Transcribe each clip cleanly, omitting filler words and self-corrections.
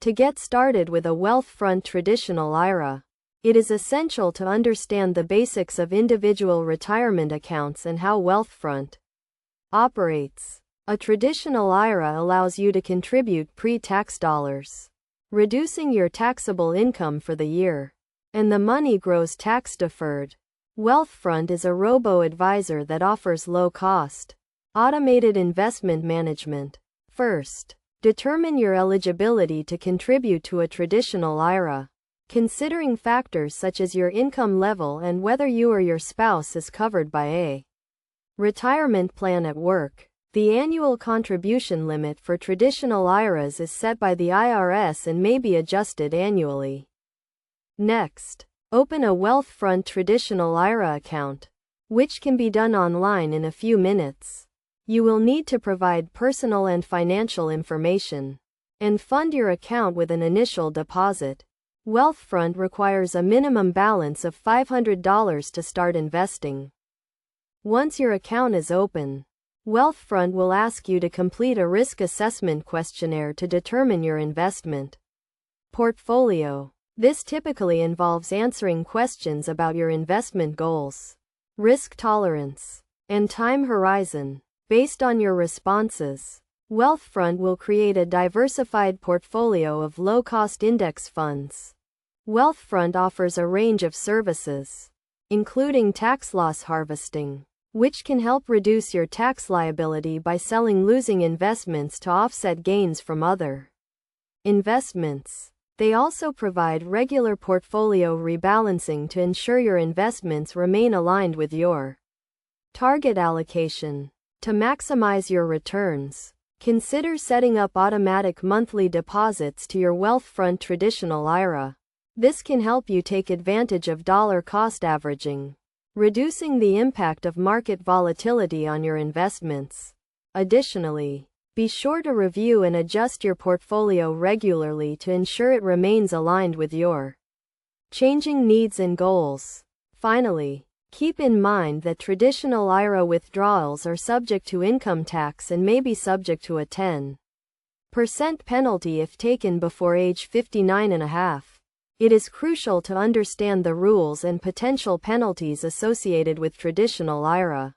To get started with a Wealthfront traditional IRA, it is essential to understand the basics of individual retirement accounts and how Wealthfront operates. A traditional IRA allows you to contribute pre-tax dollars, reducing your taxable income for the year, and the money grows tax-deferred. Wealthfront is a robo-advisor that offers low-cost, automated investment management. First, determine your eligibility to contribute to a traditional IRA, considering factors such as your income level and whether you or your spouse is covered by a retirement plan at work. The annual contribution limit for traditional IRAs is set by the IRS and may be adjusted annually. Next, open a Wealthfront traditional IRA account, which can be done online in a few minutes. You will need to provide personal and financial information, and fund your account with an initial deposit. Wealthfront requires a minimum balance of $500 to start investing. Once your account is open, Wealthfront will ask you to complete a risk assessment questionnaire to determine your investment portfolio. This typically involves answering questions about your investment goals, risk tolerance, and time horizon. Based on your responses, Wealthfront will create a diversified portfolio of low-cost index funds. Wealthfront offers a range of services, including tax loss harvesting, which can help reduce your tax liability by selling losing investments to offset gains from other investments. They also provide regular portfolio rebalancing to ensure your investments remain aligned with your target allocation. To maximize your returns, consider setting up automatic monthly deposits to your Wealthfront traditional IRA. This can help you take advantage of dollar cost averaging, reducing the impact of market volatility on your investments. Additionally, be sure to review and adjust your portfolio regularly to ensure it remains aligned with your changing needs and goals. Finally, keep in mind that traditional IRA withdrawals are subject to income tax and may be subject to a 10% penalty if taken before age 59.5. It is crucial to understand the rules and potential penalties associated with traditional IRA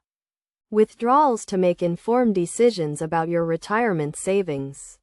withdrawals to make informed decisions about your retirement savings.